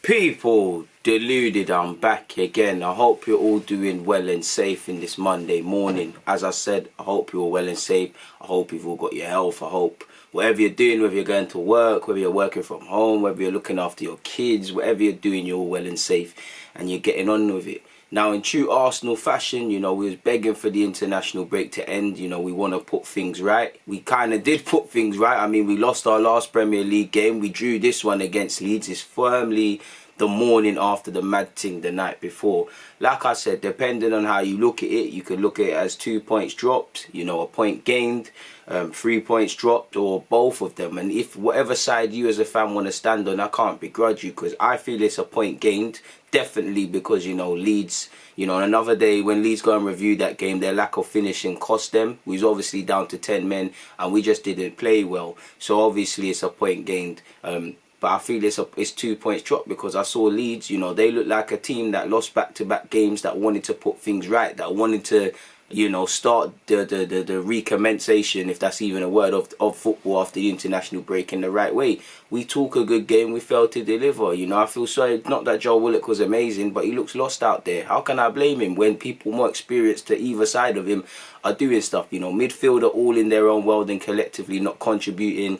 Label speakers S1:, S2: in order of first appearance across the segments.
S1: People, Deluded, I'm back again. I hope you're all doing well and safe in this Monday morning. As I said, I hope you're well and safe. I hope you've all got your health. I hope whatever you're doing, whether you're going to work, whether you're working from home, whether you're looking after your kids, whatever you're doing, you're all well and safe and you're getting on with it. Now, in true Arsenal fashion, we was begging for the international break to end. We want to put things right. We kind of did put things right. I mean, we lost our last Premier League game. We drew this one against Leeds. It's firmly the morning after the mad thing the night before. Like I said, depending on how you look at it, you could look at it as 2 points dropped, a point gained, 3 points dropped, or both of them. And if whatever side you as a fan want to stand on, I can't begrudge you, because I feel it's a point gained. Definitely, because Leeds, on another day when Leeds go and review that game, their lack of finishing cost them. We was obviously down to 10 men and we just didn't play well. So obviously it's a point gained. But I feel it's 2 points dropped, because I saw Leeds, they look like a team that lost back-to-back games, that wanted to put things right, that wanted to, start the recommencation, if that's even a word, of football after the international break in the right way. We took a good game, we failed to deliver. I feel sorry, not that Joe Willock was amazing, but he looks lost out there. How can I blame him when people more experienced to either side of him are doing stuff? Midfield are all in their own world and collectively not contributing.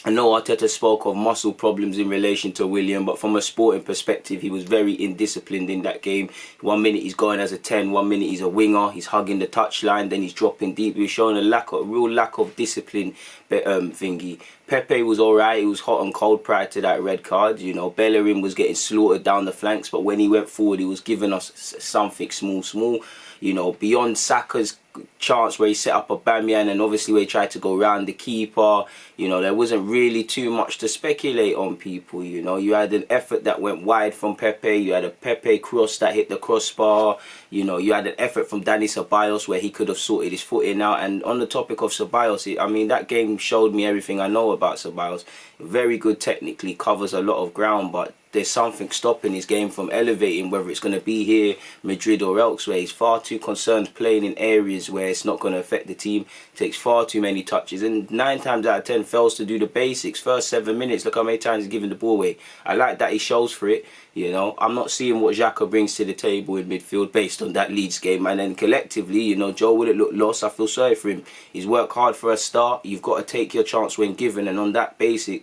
S1: I know Arteta spoke of muscle problems in relation to Willian, but from a sporting perspective, he was very indisciplined in that game. 1 minute he's going as a 10, 1 minute he's a winger, he's hugging the touchline, then he's dropping deep. He was showing a real lack of discipline thingy. Pepe was alright, he was hot and cold prior to that red card. Bellerin was getting slaughtered down the flanks, but when he went forward, he was giving us something small. Beyond Saka's chance where he set up a Aubameyang, and obviously where he tried to go round the keeper, there wasn't really too much to speculate on, people. You had an effort that went wide from Pepe, you had a Pepe cross that hit the crossbar, you had an effort from Dani Ceballos where he could have sorted his footing out. And on the topic of Ceballos, I mean, that game showed me everything I know about Ceballos. Very good technically, covers a lot of ground, but there's something stopping his game from elevating, whether it's going to be here, Madrid or elsewhere. He's far too concerned playing in areas where it's not going to affect the team. Takes far too many touches, and 9 times out of 10 fails to do the basics. First 7 minutes, look how many times he's giving the ball away. I like that he shows for it. I'm not seeing what Xhaka brings to the table in midfield based on that Leeds game. And then collectively, Joe Willock looked lost. I feel sorry for him. He's worked hard for a start. You've got to take your chance when given, and on that basis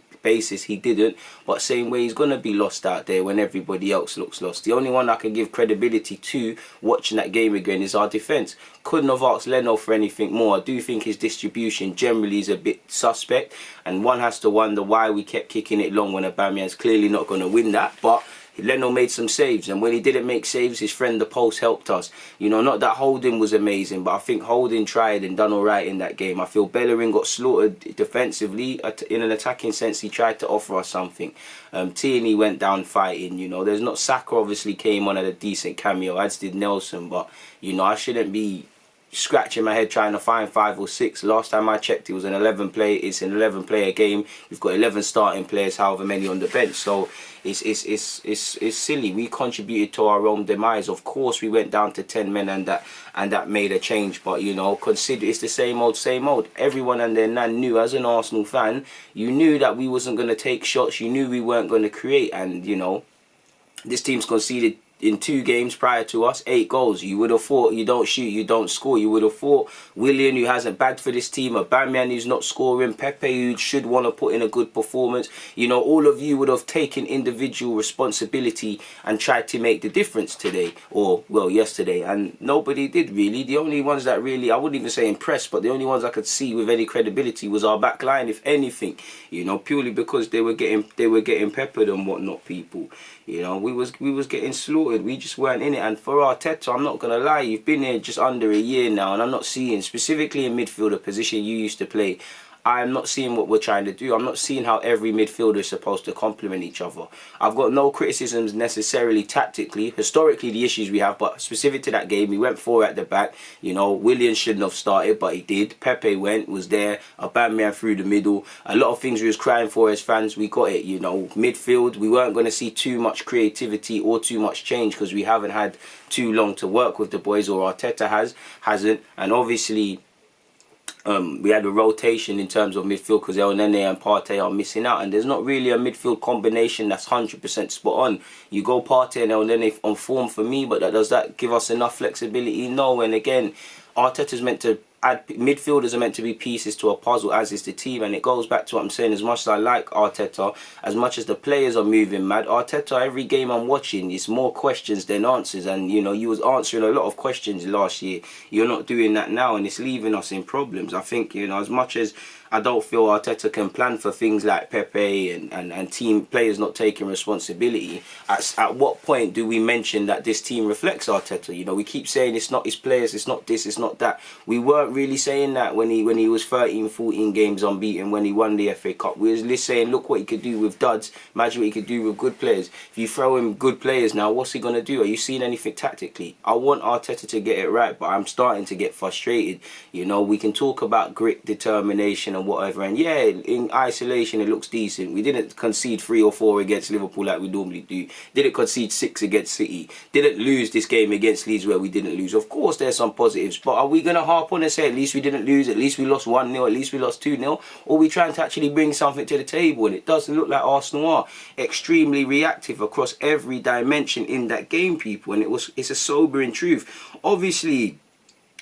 S1: he didn't. But same way, he's going to be lost out there when everybody else looks lost. The only one I can give credibility to watching that game again is our defence. Couldn't have asked Leno for anything more. I do think his distribution generally is a bit suspect, and one has to wonder why we kept kicking it long when Aubameyang's clearly not going to win that. But Leno made some saves, and when he didn't make saves, his friend the post helped us. Not that Holding was amazing, but I think Holding tried and done alright in that game. I feel Bellerin got slaughtered defensively. In an attacking sense, he tried to offer us something. Tierney went down fighting. There's not Saka obviously came on at a decent cameo, as did Nelson, but I shouldn't be scratching my head trying to find 5 or 6. Last time I checked, it was an 11 player game. We've got 11 starting players, however many on the bench. So it's silly. We contributed to our own demise. Of course, we went down to 10 men, and that made a change. But consider it's the same old. Everyone and their nan knew, as an Arsenal fan, you knew that we wasn't going to take shots. You knew we weren't going to create, and this team's conceded in 2 games prior to us 8 goals. You would have thought you don't shoot, you don't score. You would have thought Willian, who hasn't bagged for this team, Aubameyang, who's not scoring, Pepe, who should want to put in a good performance, all of you would have taken individual responsibility and tried to make the difference today, or well, yesterday, and nobody did really. The only ones that really, I wouldn't even say impressed, but the only ones I could see with any credibility was our back line, if anything, purely because they were getting peppered and whatnot, people. We was getting slaughtered. We just weren't in it. And for Arteta, I'm not going to lie, you've been here just under a year now, and I'm not seeing, specifically in midfield, a position you used to play, I'm not seeing what we're trying to do. I'm not seeing how every midfielder is supposed to complement each other. I've got no criticisms necessarily tactically, historically the issues we have, but specific to that game, we went 4 at the back. Willian shouldn't have started, but he did. Pepe was there. Aubameyang through the middle. A lot of things we was crying for as fans, we got it. Midfield, we weren't going to see too much creativity or too much change, because we haven't had too long to work with the boys, or Arteta hasn't. And obviously, we had a rotation in terms of midfield because El Nene and Partey are missing out, and there's not really a midfield combination that's 100% spot on. You go Partey and El Nene on form for me, but does that give us enough flexibility? No. And again, Arteta's meant to add, midfielders are meant to be pieces to a puzzle, as is the team, and it goes back to what I'm saying. As much as I like Arteta, as much as the players are moving mad, Arteta, every game I'm watching, it's more questions than answers, and you know, you was answering a lot of questions last year. You're not doing that now, and it's leaving us in problems. I think, you know, as much as I don't feel Arteta can plan for things like Pepe and team players not taking responsibility. At what point do we mention that this team reflects Arteta? You know, we keep saying it's not his players, it's not this, it's not that. We weren't really saying that when he was 13, 14 games unbeaten, when he won the FA Cup. We was just saying, look what he could do with duds, imagine what he could do with good players. If you throw him good players now, what's he going to do? Are you seeing anything tactically? I want Arteta to get it right, but I'm starting to get frustrated. You know, we can talk about grit, determination and whatever, and yeah, in isolation it looks decent. We didn't concede 3 or 4 against Liverpool like we normally do, didn't concede 6 against City, didn't lose this game against Leeds where we didn't lose. Of course there's some positives, but are we going to harp on and say at least we didn't lose, at least we lost 1-0, at least we lost 2-0, or are we trying to actually bring something to the table? And it doesn't look like Arsenal are extremely reactive across every dimension in that game, people, and it's a sobering truth. Obviously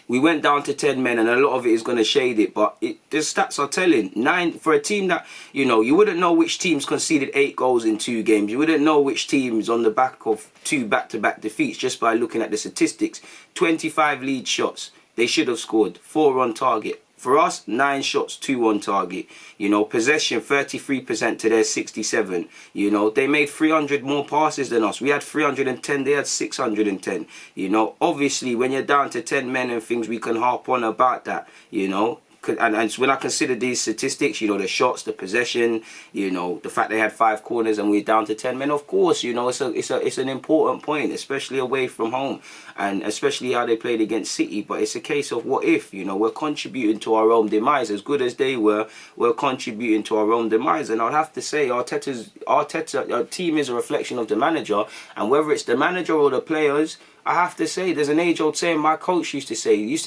S1: we went down to 10 men, and a lot of it is going to shade it, but the stats are telling. 9 for a team that, you know, you wouldn't know which teams conceded 8 goals in 2 games. You wouldn't know which teams on the back of 2 back-to-back defeats just by looking at the statistics. 25 lead shots. They should have scored. 4 on target. For us, 9 shots, 2 on target. You know, possession 33% to their 67. You know, they made 300 more passes than us. We had 310, they had 610. You know, obviously when you're down to 10 men and things, we can harp on about that, you know. And when I consider these statistics, you know, the shots, the possession, you know, the fact they had 5 corners and we're down to 10 men, of course, you know, it's an important point, especially away from home, and especially how they played against City. But it's a case of what if, you know, we're contributing to our own demise. As good as they were, we're contributing to our own demise. And I'd have to say our team is a reflection of the manager, and whether it's the manager or the players, I have to say, there's an age-old saying my coach used to say,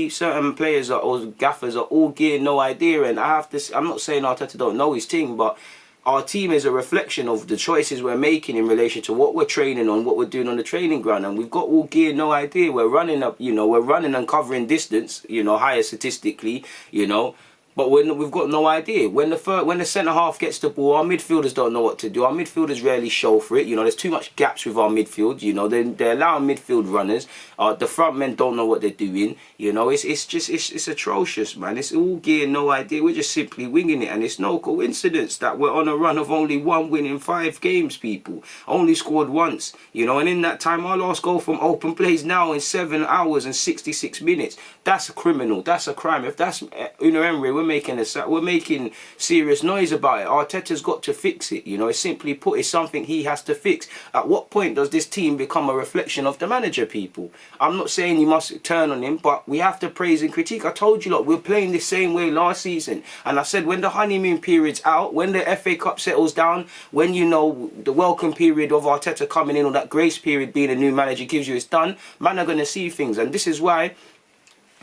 S1: certain players or gaffers are all gear, no idea. And I have to, I'm not saying Arteta don't know his team, but our team is a reflection of the choices we're making in relation to what we're training on, what we're doing on the training ground. And we've got all gear, no idea. We're running up, you know, we're running and covering distance, you know, higher statistically, you know. But we've got no idea. When the centre half gets the ball, our midfielders don't know what to do. Our midfielders rarely show for it. You know, there's too much gaps with our midfield. You know, they're allowing midfield runners. The front men don't know what they're doing. You know, it's atrocious, man. It's all gear, no idea. We're just simply winging it, and it's no coincidence that we're on a run of only 1 win in 5 games, people. Only scored once. You know, and in that time, our last goal from open plays now in 7 hours and 66 minutes. That's a criminal. That's a crime. If that's Unai Emery, we're making serious noise about it. Arteta's got to fix it. You know, it's simply put, it's something he has to fix. At what point does this team become a reflection of the manager, people? I'm not saying you must turn on him, but we have to praise and critique. I told you, look, we're playing the same way last season, and I said when the honeymoon period's out, when the FA Cup settles down, when you know the welcome period of Arteta coming in, or that grace period being a new manager gives you, it's done, man are going to see things. And this is why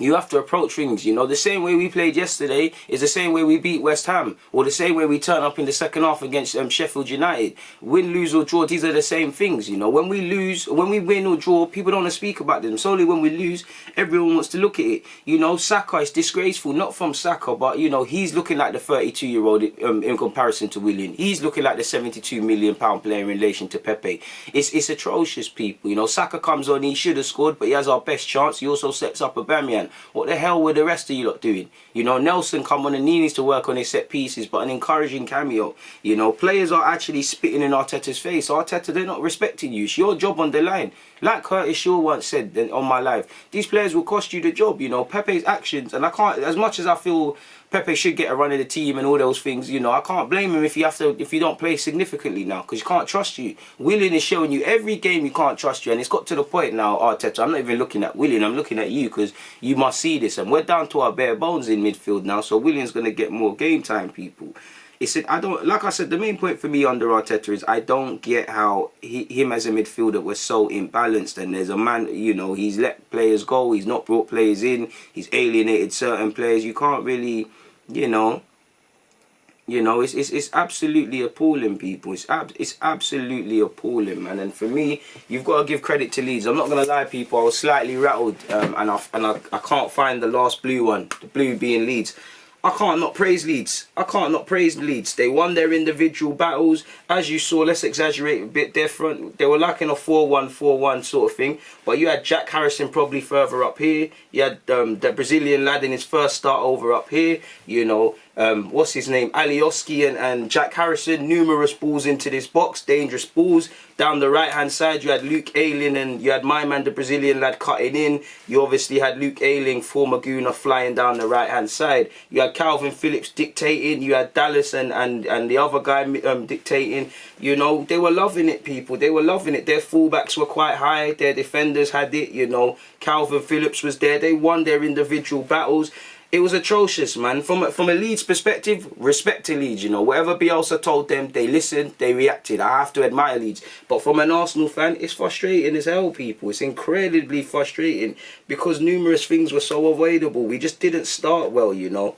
S1: you have to approach things, you know. The same way we played yesterday is the same way we beat West Ham, or the same way we turn up in the second half against Sheffield United. Win, lose or draw, these are the same things, you know. When we lose, when we win or draw, people don't want to speak about them. Solely when we lose, everyone wants to look at it. You know, Saka is disgraceful, not from Saka, but, you know, he's looking like the 32-year-old in comparison to Willian. He's looking like the £72 million player in relation to Pepe. It's atrocious, people. You know, Saka comes on, he should have scored, but he has our best chance. He also sets up Aubameyang. What the hell were the rest of you lot doing? You know, Nelson come on and he needs to work on his set pieces, but an encouraging cameo. You know, players are actually spitting in Arteta's face. Arteta, they're not respecting you. It's your job on the line. Like Curtis Shaw once said on my live, these players will cost you the job. You know, Pepe's actions, and I can't, as much as I feel Pepe should get a run of the team and all those things, you know, I can't blame him if you don't play significantly now, because you can't trust you. Willian is showing you every game you can't trust you, and it's got to the point now, Arteta, I'm not even looking at Willian, I'm looking at you, because you must see this, and we're down to our bare bones in midfield now, so Willian's going to get more game time, people. I don't, like I said, the main point for me under Arteta is I don't get how him as a midfielder was so imbalanced. And there's a man, you know, he's let players go, he's not brought players in, he's alienated certain players. You can't really, you know, it's absolutely appalling, people. It's absolutely appalling, man. And for me, you've got to give credit to Leeds. I'm not gonna lie, people. I was slightly rattled, and I can't find the last blue one. The blue being Leeds. I can't not praise Leeds. I can't not praise Leeds. They won their individual battles. As you saw, let's exaggerate a bit different. They were like in a 4-1-4-1 sort of thing. But you had Jack Harrison probably further up here. You had the Brazilian lad in his first start over up here. You know, what's his name? Alioski and Jack Harrison. Numerous balls into this box. Dangerous balls. Down the right-hand side, you had Luke Ayling and you had my man, the Brazilian lad, cutting in. You obviously had Luke Ayling, former Gooner, flying down the right-hand side. You had Calvin Phillips dictating. You had Dallas and the other guy dictating. You know, they were loving it, people. They were loving it. Their fullbacks were quite high. Their defenders had it, you know. Calvin Phillips was there. They won their individual battles. It was atrocious, man. From a Leeds perspective, respect to Leeds, you know. Whatever Bielsa told them, they listened, they reacted. I have to admire Leeds. But from an Arsenal fan, it's frustrating as hell, people. It's incredibly frustrating because numerous things were so avoidable. We just didn't start well, you know.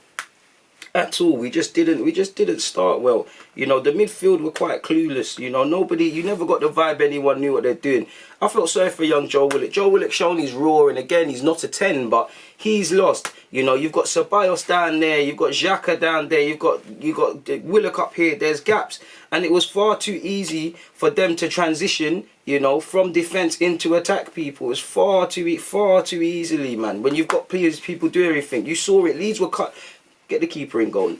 S1: At all. We just didn't start well. You know, the midfield were quite clueless. You know, you never got the vibe anyone knew what they're doing. I felt sorry for young Joe Willock. Joe Willock shown he's raw, and again, he's not a 10, but he's lost. You know, you've got Ceballos down there, you've got Xhaka down there, you've got Willock up here. There's gaps, and it was far too easy for them to transition, you know, from defense into attack, people. It was far too easily, man. When you've got people do everything. You saw it. Leeds were cut. Get the keeper in goal.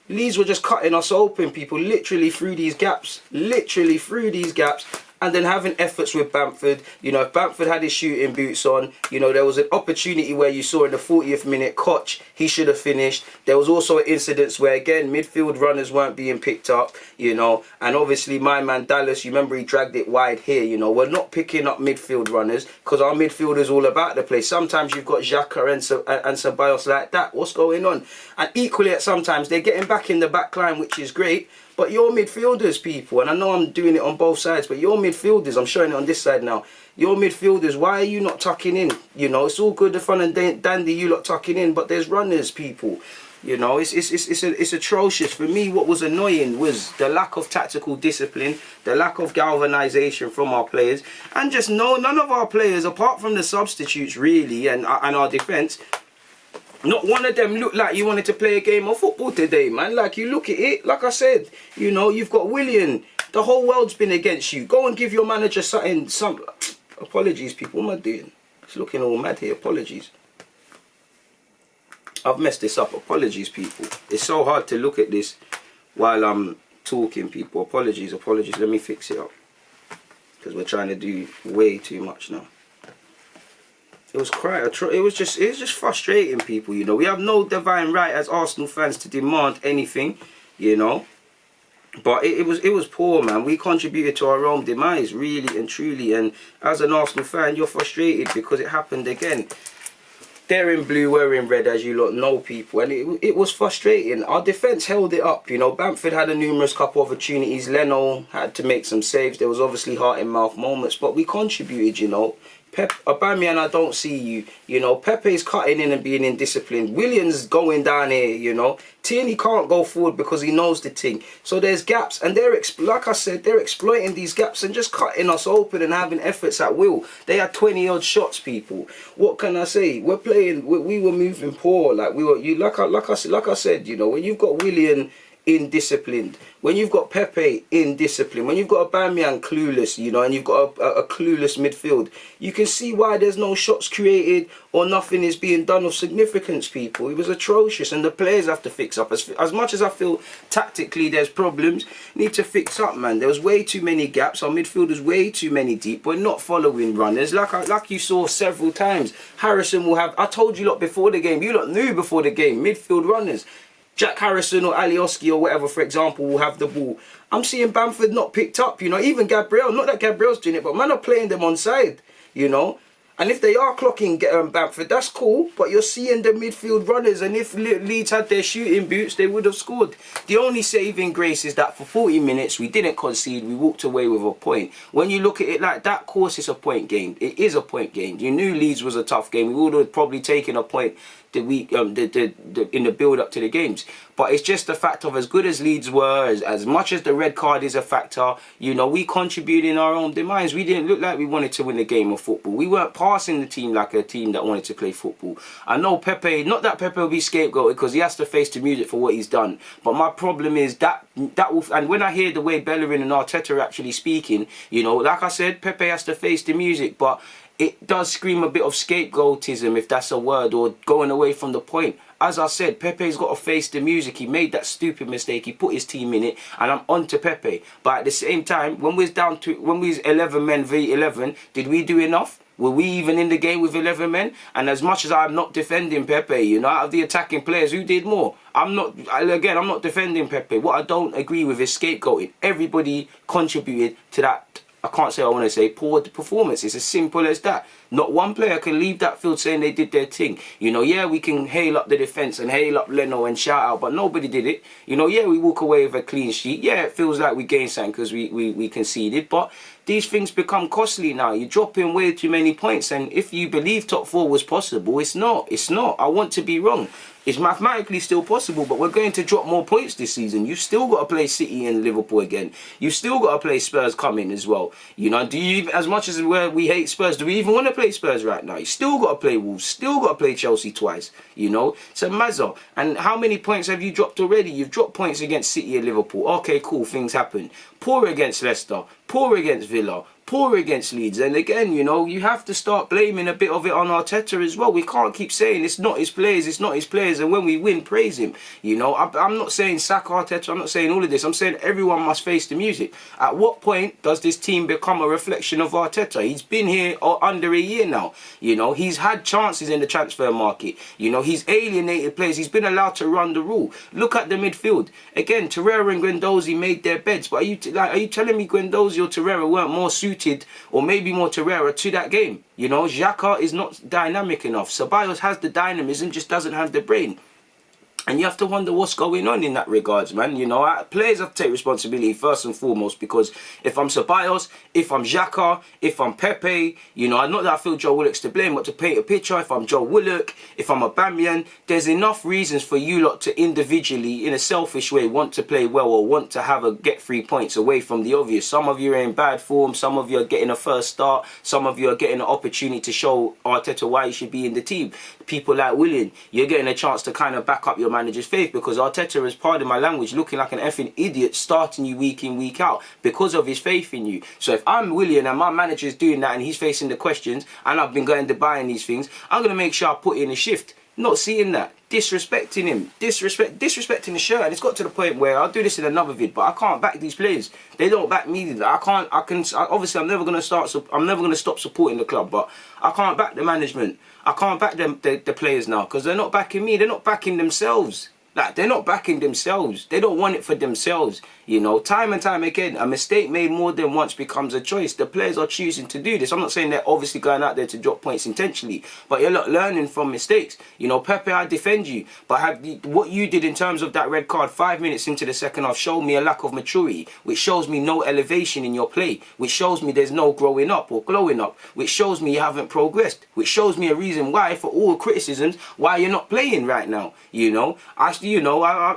S1: Leeds were just cutting us open, people, literally through these gaps. Literally through these gaps. And then having efforts with Bamford. You know, if Bamford had his shooting boots on, you know, there was an opportunity where you saw in the 40th minute, Koch, he should have finished. There was also incidents where, again, midfield runners weren't being picked up, you know. And obviously, my man Dallas, you remember he dragged it wide here, you know. We're not picking up midfield runners because our midfield is all about the place. Sometimes you've got Xhaka and Ceballos like that. What's going on? And equally at sometimes, they're getting back in the back line, which is great. But your midfielders, people, and I know I'm doing it on both sides, but your midfielders, I'm showing it on this side now. Your midfielders, why are you not tucking in? You know, it's all good, the fun and dandy, you lot tucking in, but there's runners, people. You know, it's atrocious. For me, what was annoying was the lack of tactical discipline, the lack of galvanisation from our players, and just none of our players, apart from the substitutes, really, and our defence. Not one of them looked like you wanted to play a game of football today, man. Like, you look at it, like I said, you know, you've got Willian. The whole world's been against you. Go and give your manager some... Apologies, people. What am I doing? It's looking all mad here. Apologies. I've messed this up. Apologies, people. It's so hard to look at this while I'm talking, people. Apologies. Let me fix it up. Because we're trying to do way too much now. It was just frustrating, people, you know. We have no divine right as Arsenal fans to demand anything, you know. But it was poor, man. We contributed to our own demise, really and truly. And as an Arsenal fan, you're frustrated because it happened again. They're in blue, we're in red, as you lot know, people. And it was frustrating. Our defence held it up, you know. Bamford had a numerous couple of opportunities. Leno had to make some saves. There was obviously heart-in-mouth moments. But we contributed, you know. Aubameyang, I don't see you. You know, Pepe's cutting in and being indisciplined. Williams going down here, you know. Tierney can't go forward because he knows the thing. So there's gaps, and like I said, they're exploiting these gaps and just cutting us open and having efforts at will. They had 20-odd shots, people. What can I say? We're playing. We were moving poor. Like we were. Like I said, you know, when you've got Willian indisciplined, when you've got Pepe indisciplined, when you've got Aubameyang clueless, you know, and you've got a clueless midfield, you can see why there's no shots created or nothing is being done of significance, people. It was atrocious, and the players have to fix up. As much as I feel tactically there's problems, need to fix up, man. There was way too many gaps. Our midfield was way too many deep. We're not following runners. Like you saw several times, Harrison will have, I told you lot before the game, you lot knew before the game, midfield runners. Jack Harrison or Alioski or whatever, for example, will have the ball. I'm seeing Bamford not picked up, you know, even Gabriel. Not that Gabriel's doing it, but man are playing them on side, you know. And if they are clocking Bamford, that's cool. But you're seeing the midfield runners, and if Leeds had their shooting boots, they would have scored. The only saving grace is that for 40 minutes we didn't concede. We walked away with a point. When you look at it like that, of course it's a point gained. It is a point gained. You knew Leeds was a tough game. We would have probably taken a point the week in the build up to the games. But it's just the fact of, as good as Leeds were, as much as the red card is a factor, you know, we contributed in our own demise. We didn't look like we wanted to win the game of football. We weren't passing the team like a team that wanted to play football. I know Pepe, not that Pepe will be scapegoated because he has to face the music for what he's done. But my problem is that will, and when I hear the way Bellerin and Arteta are actually speaking, you know, like I said, Pepe has to face the music, but it does scream a bit of scapegoatism, if that's a word, or going away from the point. As I said, Pepe's got to face the music. He made that stupid mistake. He put his team in it, and I'm on to Pepe. But at the same time, when we was 11 men v 11, did we do enough? Were we even in the game with 11 men? And as much as I'm not defending Pepe, you know, out of the attacking players, who did more? I'm not defending Pepe. What I don't agree with is scapegoating. Everybody contributed to that. I can't say I want to say poor performance. It's as simple as that. Not one player can leave that field saying they did their thing. You know, yeah, we can hail up the defence and hail up Leno and shout out, but nobody did it. You know, yeah, we walk away with a clean sheet. Yeah, it feels like we gained something because we conceded, but these things become costly now. You're dropping way too many points, and if you believe top 4 was possible, it's not. It's not. I want to be wrong. It's mathematically still possible, but we're going to drop more points this season. You've still got to play City and Liverpool again. You've still got to play Spurs coming as well. You know, do you, as much as we hate Spurs, do we even want to play Spurs right now? You still got to play Wolves. Still got to play Chelsea twice. You know, it's a mazza. And how many points have you dropped already? You've dropped points against City and Liverpool. Okay, cool, things happen. Poor against Leicester. Poor against Villa. Poor against Leeds. And again, you know, you have to start blaming a bit of it on Arteta as well. We can't keep saying it's not his players, it's not his players, and when we win, praise him. You know, I'm not saying sack Arteta, I'm not saying all of this. I'm saying everyone must face the music. At what point does this team become a reflection of Arteta? He's been here under a year now. You know, he's had chances in the transfer market. You know, he's alienated players. He's been allowed to run the rule. Look at the midfield. Again, Torreira and Guendouzi made their beds, but are you telling me Guendouzi or Torreira weren't more suited, or maybe more Torreira, to that game? You know, Xhaka is not dynamic enough. Ceballos has the dynamism, just doesn't have the brain. And you have to wonder what's going on in that regards, man. You know, players have to take responsibility first and foremost, because if I'm Ceballos, if I'm Xhaka, if I'm Pepe, you know, not that I feel Joe Willock's to blame, but to paint a picture, if I'm Joe Willock, if I'm Aubameyang, there's enough reasons for you lot to individually, in a selfish way, want to play well or want to get 3 points away from the obvious. Some of you are in bad form, some of you are getting a first start, some of you are getting an opportunity to show Arteta why he should be in the team. People like Willian, you're getting a chance to kind of back up your manager's faith, because Arteta is, pardon my language, looking like an effing idiot starting you week in, week out because of his faith in you. So if I'm Willian and my manager is doing that and he's facing the questions and I've been going to buying these things, I'm going to make sure I put in a shift. Not seeing that, disrespecting him, disrespecting the shirt, and it's got to the point where I'll do this in another vid, but I can't back these players. They don't back me. Obviously, I'm never gonna stop supporting the club, but I can't back the management. I can't back the players now, because they're not backing me. They're not backing themselves. Like, they're not backing themselves. They don't want it for themselves. You know, time and time again, a mistake made more than once becomes a choice. The players are choosing to do this. I'm not saying they're obviously going out there to drop points intentionally, but you're not learning from mistakes. You know, Pepe, I defend you, but what you did in terms of that red card 5 minutes into the second half showed me a lack of maturity, which shows me no elevation in your play, which shows me there's no growing up or glowing up, which shows me you haven't progressed, which shows me a reason why, for all criticisms, why you're not playing right now. You know,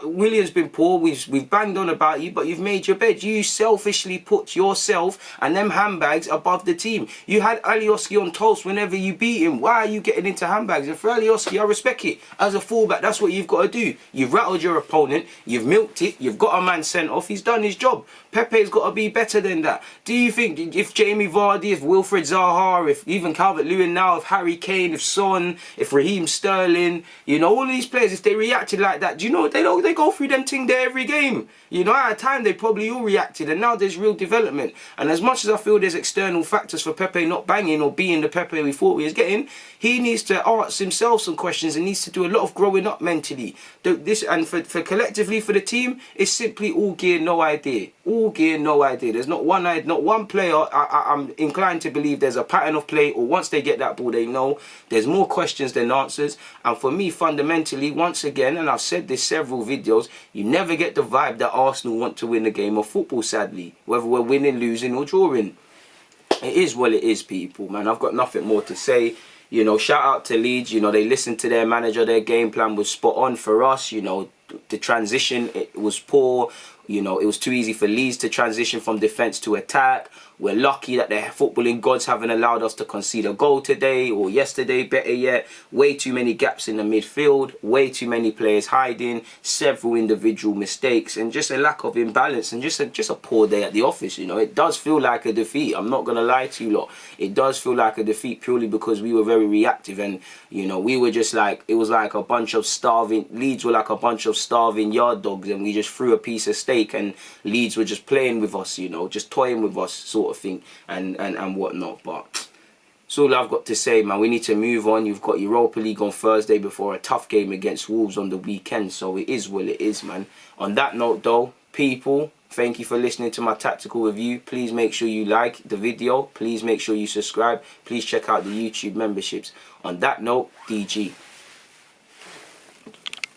S1: William's been poor. We've banged on about you, but you've made your bed. You selfishly put yourself and them handbags above the team. You had Alioski on toast whenever you beat him. Why are you getting into handbags? And for Alioski, I respect it. As a fullback, that's what you've got to do. You've rattled your opponent. You've milked it. You've got a man sent off. He's done his job. Pepe's got to be better than that. Do you think if Jamie Vardy, if Wilfred Zaha, if even Calvert-Lewin now, if Harry Kane, if Son, if Raheem Sterling, you know, all these players, if they reacted like that, do you know they go through them thing there every game? You know, at a time they probably all reacted, and now there's real development. And as much as I feel there's external factors for Pepe not banging or being the Pepe we thought he was getting, he needs to ask himself some questions and needs to do a lot of growing up mentally. For collectively for the team, it's simply all gear, no idea. All gear, no idea. There's not one player. I'm inclined to believe there's a pattern of play, or once they get that ball, they know. There's more questions than answers. And for me, fundamentally, once again, and I've said this several videos, you never get the vibe that Arsenal want to win a game of football, sadly. Whether we're winning, losing, or drawing. It is what it is, people, man. I've got nothing more to say. You know, shout out to Leeds. You know, they listened to their manager. Their game plan was spot on for us. You know, the transition, it was poor. You know, it was too easy for Leeds to transition from defence to attack. We're lucky that the footballing gods haven't allowed us to concede a goal today or yesterday, better yet. Way too many gaps in the midfield, way too many players hiding, several individual mistakes, and just a lack of imbalance, and just a poor day at the office. You know, it does feel like a defeat. I'm not going to lie to you lot. It does feel like a defeat purely because we were very reactive, and, you know, we were just like, it was like a bunch of starving, Leeds were like a bunch of starving yard dogs, and we just threw a piece of steak, and Leeds were just playing with us, you know, just toying with us, sort of thing, and whatnot. But that's all I've got to say, man. We need to move on. You've got Europa League on Thursday before a tough game against Wolves on the weekend, so it is what it is, man. On that note, though, people, thank you for listening to my tactical review. Please make sure you like the video. Please make sure you subscribe. Please check out the YouTube memberships. On that note, DG.